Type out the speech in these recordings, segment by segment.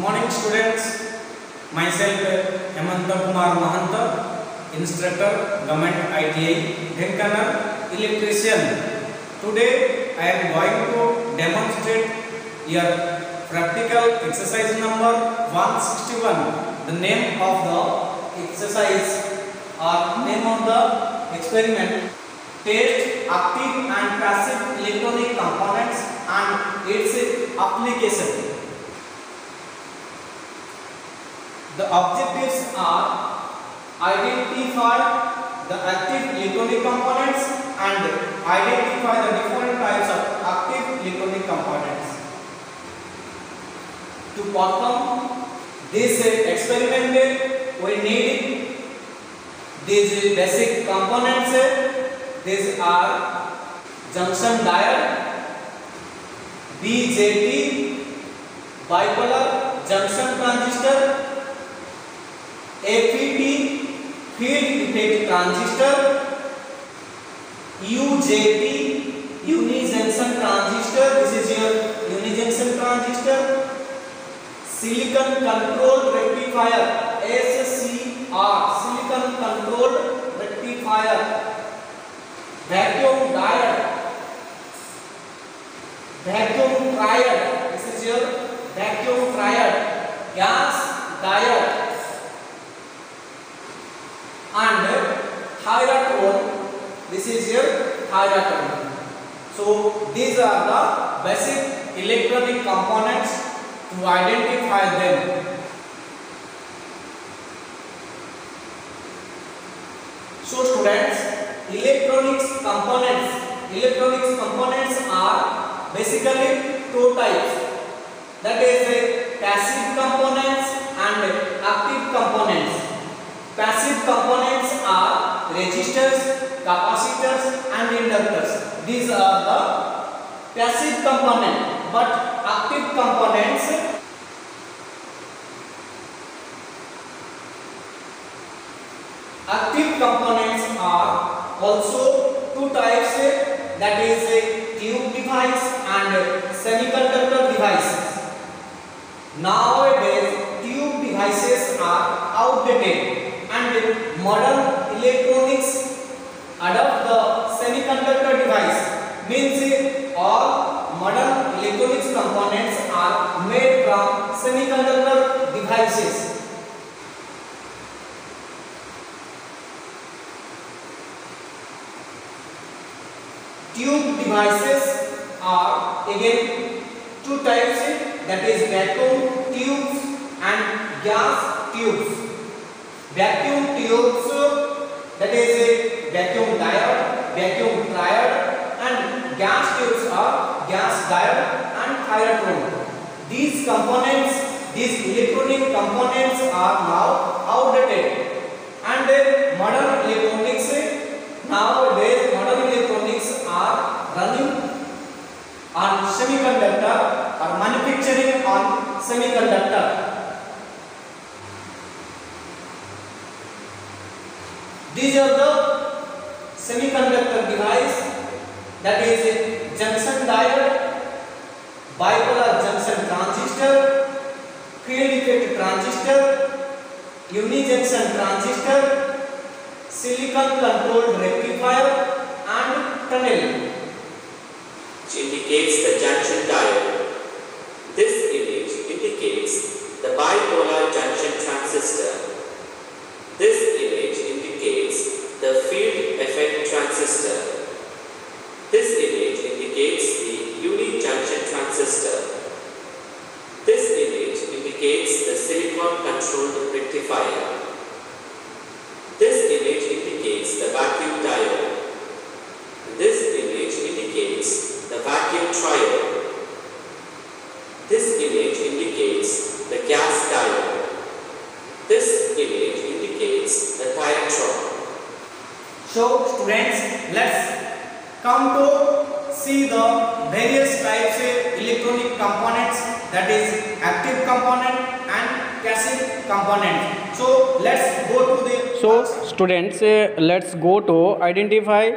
morning students, myself Hemanta Kumar Mahanta, instructor, Government ITI, Dhenkanal, electrician. Today I am going to demonstrate your practical exercise number 161. The name of the exercise or name of the experiment: test active and passive electronic components and its application. The objectives are identify the active electronic components and identify the different types of active electronic components. To perform this experiment, we need these basic components. These are junction diode, BJT, bipolar junction transistor, FET, field effect transistor, UJT, unijunction transistor. This is your unijunction transistor. Silicon controlled rectifier, SCR, silicon controlled rectifier. Vacuum diode, vacuum triode. This is your vacuum triode. Gas diode and thyratone. This is your thyratone. So these are the basic electronic components. To identify them, so students, electronics components are basically two types, that is passive components and active components. Passive components are resistors, capacitors and inductors. These are the passive components. But active components are also two types, that is tube device and semiconductor devices. Nowadays tube devices are outdated and modern electronics adopt the semiconductor device. Means all modern electronics components are made from semiconductor devices. Tube devices are again two types, that is vacuum tubes and gas tubes. Vacuum tubes, that is vacuum diode, vacuum triode, and gas tubes are gas diode and thyratone. These electronic components are now outdated, and modern electronics are running on semiconductor or manufacturing on semiconductor. These are the semiconductor device, that is junction diode, bipolar junction transistor, field effect transistor, unijunction transistor, silicon controlled rectifier and tunnel. Which indicates the junction diode. This image indicates the bipolar junction transistor. This image indicates the field effect transistor. This image indicates the unijunction transistor. This image indicates the silicon controlled rectifier. This image indicates the vacuum diode. This image indicates the vacuum triode. This image indicates the gas diode. This image indicates the thyratone. So students, let's come to see the various types of electronic components, that is active component and passive component. So let's go to the students, let's go to identify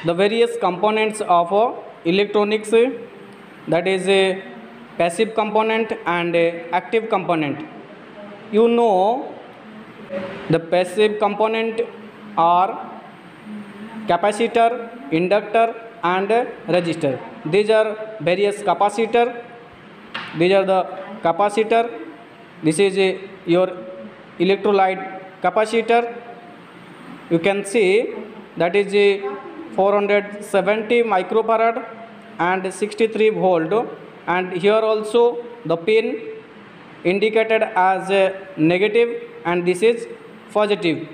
the various components of electronics, that is passive component and active component. You know, the passive component are capacitor, inductor and resistor. These are various capacitor. These are the capacitor. This is your electrolyte capacitor. You can see that is 470 microfarad and 63 volt, and here also the pin indicated as negative and this is positive.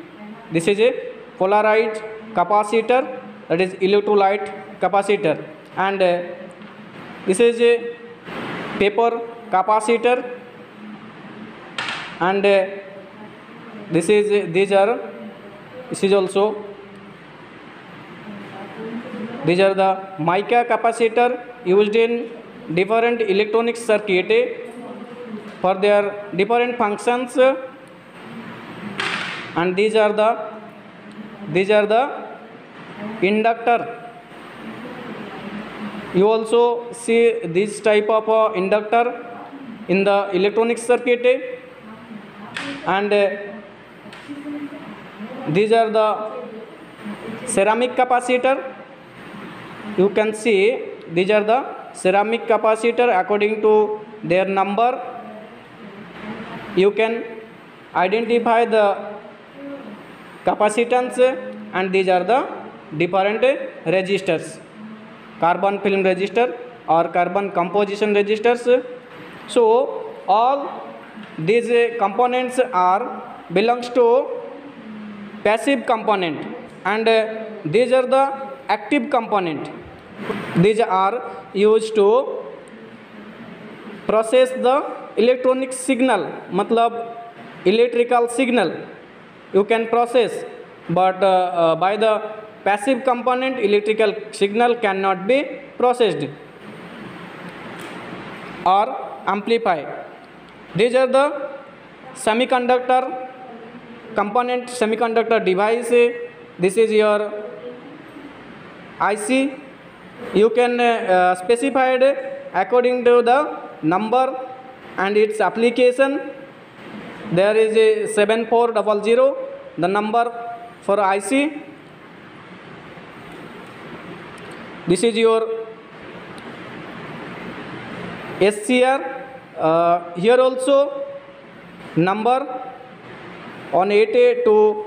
This is a polarized capacitor, that is electrolyte capacitor, and this is a paper capacitor, and this is also these are the mica capacitor used in different electronic circuit for their different functions, and these are the inductor. You also see this type of inductor in the electronic circuit, and these are the ceramic capacitor. You can see these are the ceramic capacitor. According to their number, you can identify the capacitance, and these are the different resistors, carbon film resistor or carbon composition resistors. So all these components belongs to passive component, and these are the active component. These are used to process the electronic signal, matlab electrical signal you can process, but by the passive component electrical signal cannot be processed or amplified. These are the semiconductor component, semiconductor device. This is your IC. You can specify it according to the number and its application. There is a 7400, the number for IC. This is your SCR. Here also number on it to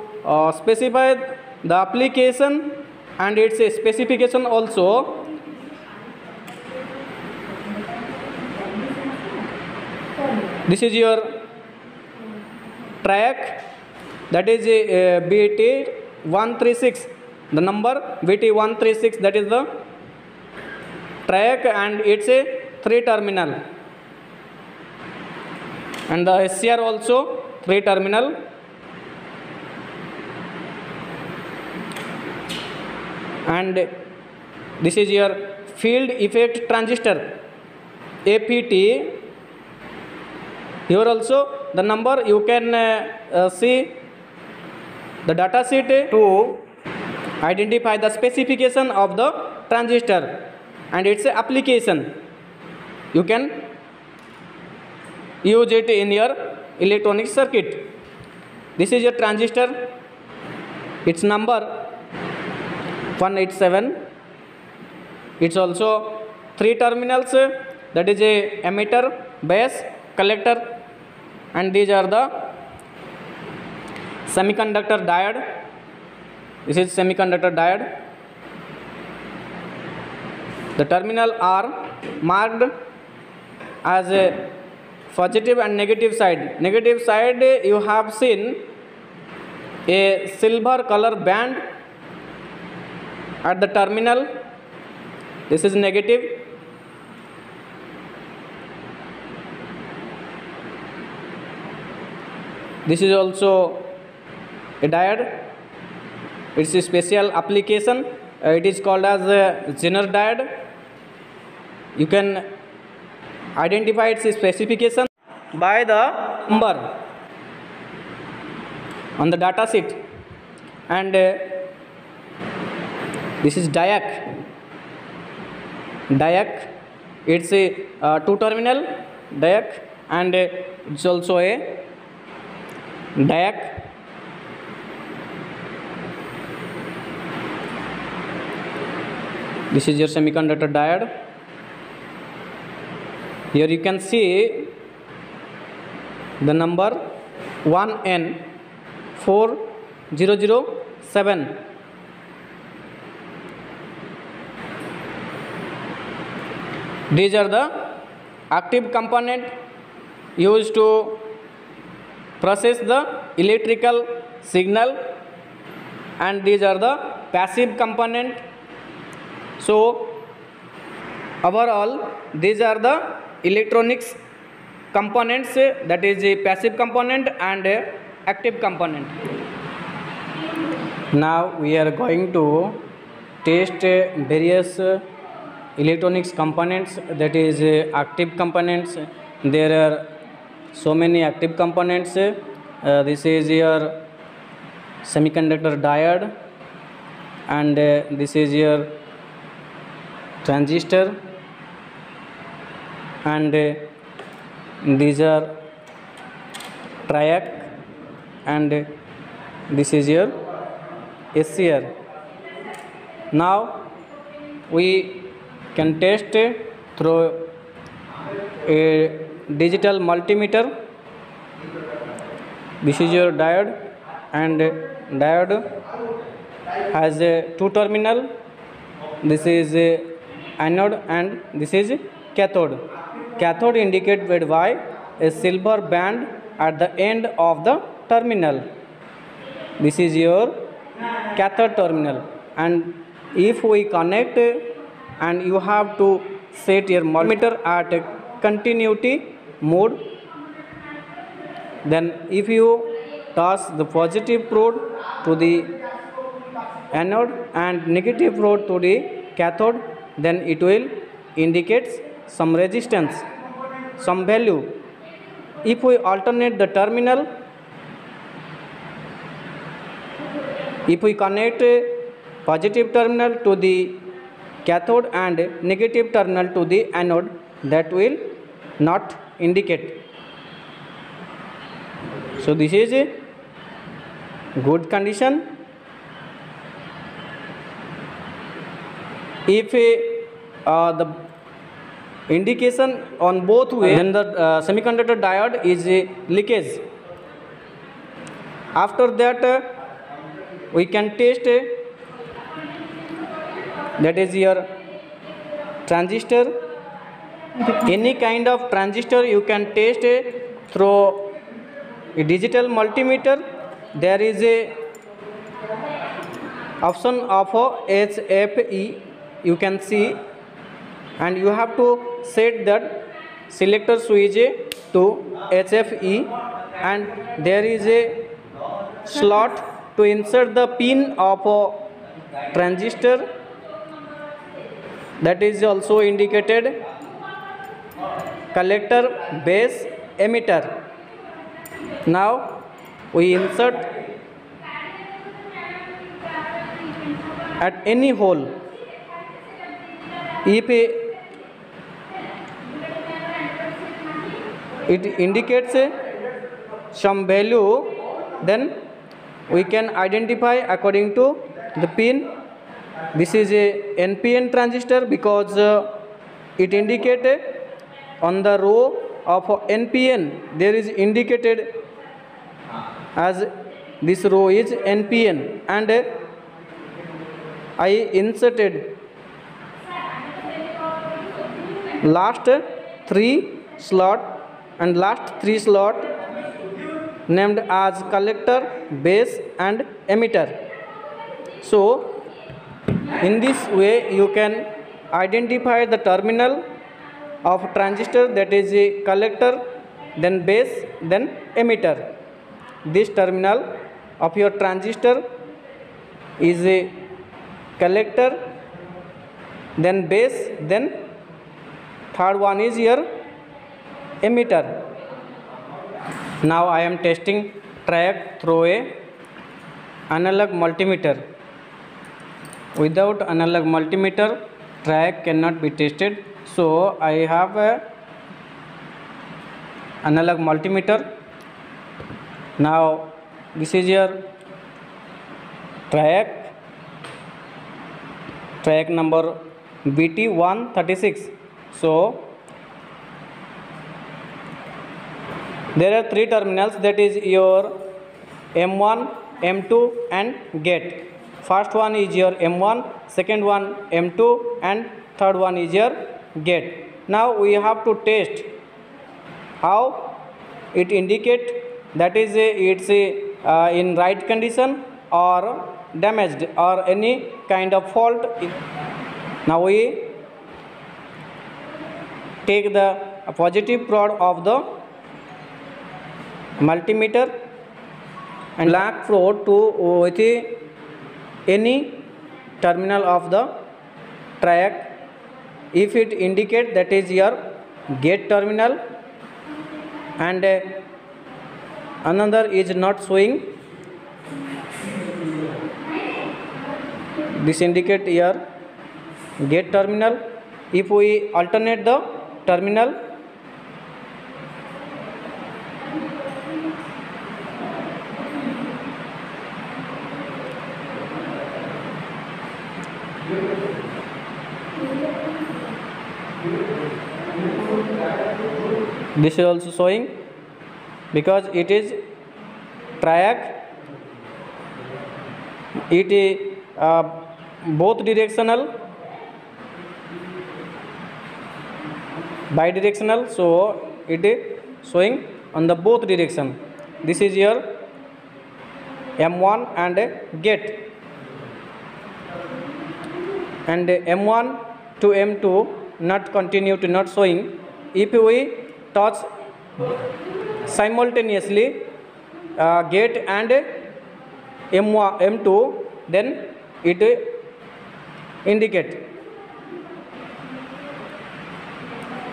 specify the application and its specification also. This is your track, that is BT136, the number BT136, that is the track, and it's a 3 terminal, and the SCR also 3 terminal. And this is your field effect transistor, APT. Here also the number you can see the data sheet to identify the specification of the transistor and its application. You can use it in your electronic circuit. This is your transistor, its number 187. It's also 3 terminals, that is a emitter, base, collector, and these are the semiconductor diode. This is semiconductor diode. The terminal are marked as a positive and negative side. Negative side, you have seen a silver color band at the terminal. This is negative. This is also a diode. It's a special application. It is called as a Zener diode. You can identify its specification by the number on the data sheet. And this is diac. It's a two terminal diac, and it's also a diac. This is your semiconductor diode. Here you can see the number 1N4007. These are the active component used to process the electrical signal, and these are the passive component. So overall these are the electronics components, that is a passive component and a active component. Now we are going to test various electronics components, that is active components. There are so many active components. This is your semiconductor diode, and this is your transistor, and these are triac, and this is your SCR. Now we can test through a digital multimeter. This is your diode, and diode has a two terminal. This is anode and this is cathode. Cathode indicated by a silver band at the end of the terminal. This is your cathode terminal, and if we connect, and you have to set your multimeter at a continuity mode. Then if you toss the positive probe to the anode and negative probe to the cathode, then it will indicate some resistance, some value. If we alternate the terminal, if we connect positive terminal to the cathode and negative terminal to the anode, that will not indicate. So this is a good condition. If the indication on both ways, then the semiconductor diode is a leakage. After that we can test, that is your transistor. Any kind of transistor you can test through a digital multimeter. There is a option of HFE, you can see, and you have to set that selector switch to HFE, and there is a slot to insert the pin of a transistor, that is also indicated collector, base, emitter. Now we insert at any hole. If it indicates some value, then we can identify according to the pin. This is a NPN transistor because it indicated on the row of NPN, there is indicated as this row is NPN, and I inserted last 3 slot, and last 3 slot named as collector, base and emitter. So in this way you can identify the terminal of transistor, that is a collector, then base, then emitter. This terminal of your transistor is a collector, then base, then third one is your emitter. Now I am testing triac through a analog multimeter. Without analog multimeter, triac cannot be tested. So I have a analog multimeter. Now this is your track number BT136. So there are three terminals, that is your M1, M2 and gate. First one is your M1, second one M2 and third one is your gate. Now we have to test how it indicate, that is it's in right condition or damaged or any kind of fault. Now we take the positive prod of the multimeter and black probe to with any terminal of the track. If it indicate, that is your gate terminal, and another is not showing, this indicate your gate terminal. If we alternate the terminal, this is also showing, because it is track, it is both directional, bidirectional, so it is showing on the both direction. This is your M1 and gate, and M1 to M2 not continuity, not showing. If we touch simultaneously gate and M1, M2, then it indicate.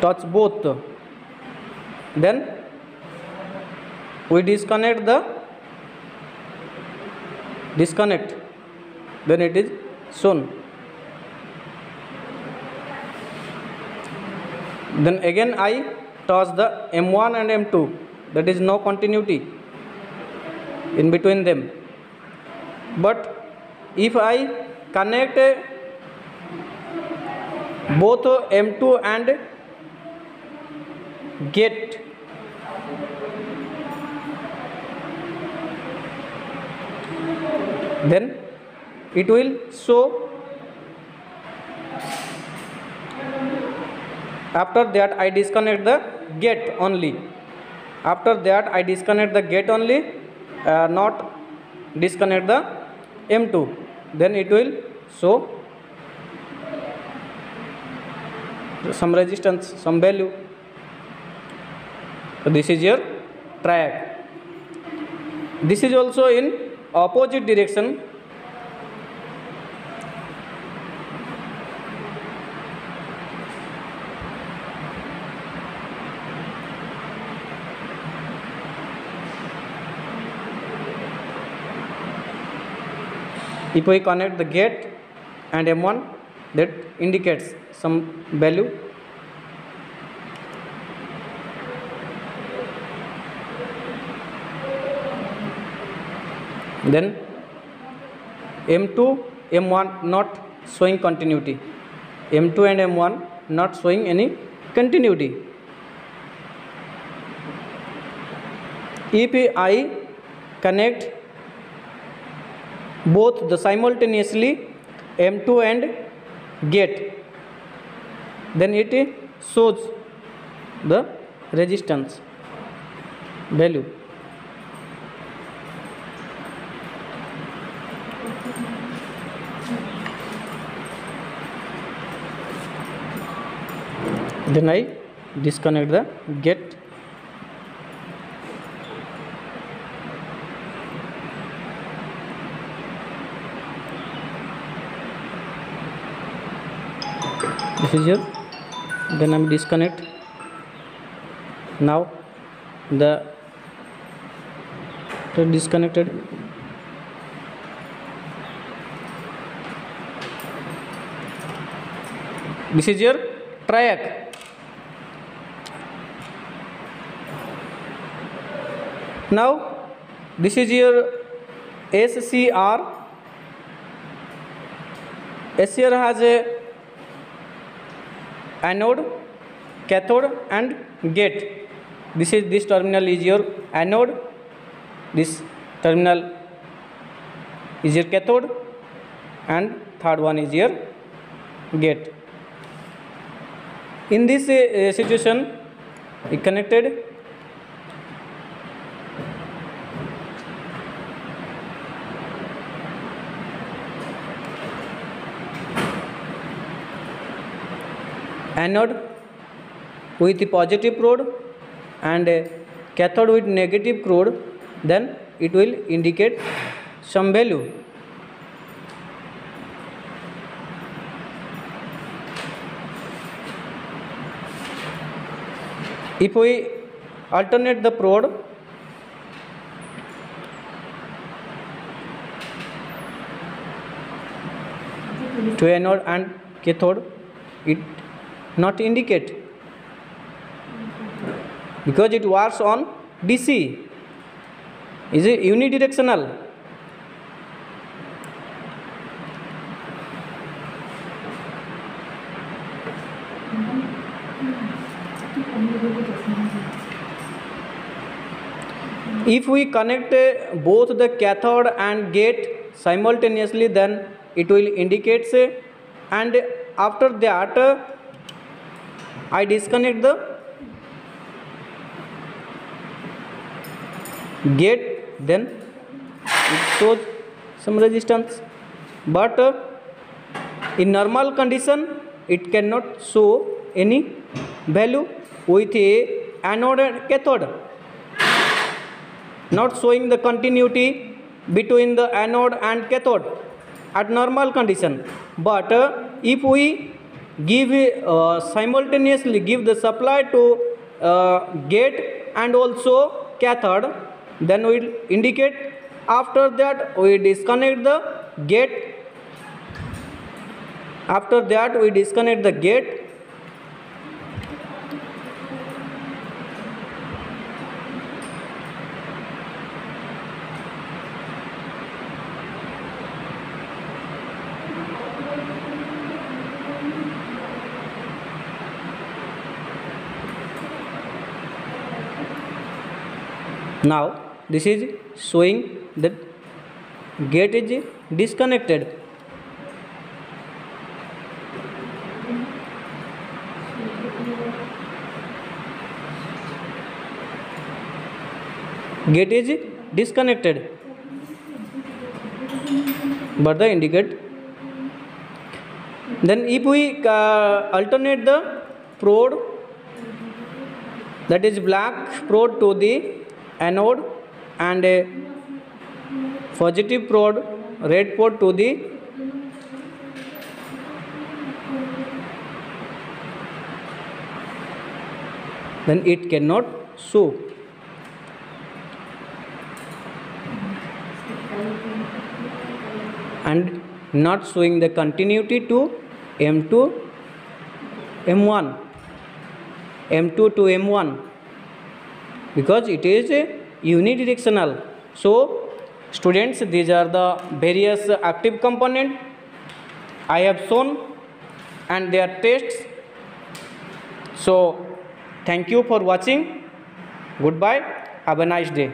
Touch both, then we disconnect, then it is shown. Then again I touch the M1 and M2, that is no continuity in between them. But if I connect both M2 and gate, then it will show. After that I disconnect the gate only. Not disconnect the M2, then it will show some resistance, some value. So this is your track. This is also in opposite direction. If we connect the gate and M1, that indicates some value. Then M2, M1 not showing continuity. M2 and M1 not showing any continuity. If I connect both the simultaneously M2 and gate, then it shows the resistance value. Then I disconnect the gate. This is here. Then I disconnect. Now the disconnected. This is your track. Now this is your SCR. SCR has a anode, cathode and gate. This terminal is your anode, this terminal is your cathode, and third one is your gate. In this situation, it connected anode with the positive prodrode and cathode with negative prodrode, then it will indicate some value. If we alternate the prodrode, to anode and cathode, it not indicate because it works on DC. Is it unidirectional? If we connect both the cathode and gate simultaneously, then it will indicate, and after that I disconnect the gate, then it shows some resistance, but in normal condition it cannot show any value with a anode and cathode, not showing the continuity between the anode and cathode at normal condition. But if we give simultaneously give the supply to gate and also cathode, then we will indicate. After that we disconnect the gate. After that we disconnect the gate. Now this is showing that gate is disconnected. Gate is disconnected, but the indicate. Then if we alternate the prodrode, that is black prodrode to the anode and a positive prodrode, red prodrode to the then it cannot show. And not showing the continuity to M2 M1, M2 to M1, because it is unidirectional. So students, these are the various active components I have shown and their tests. So thank you for watching. Goodbye. Have a nice day.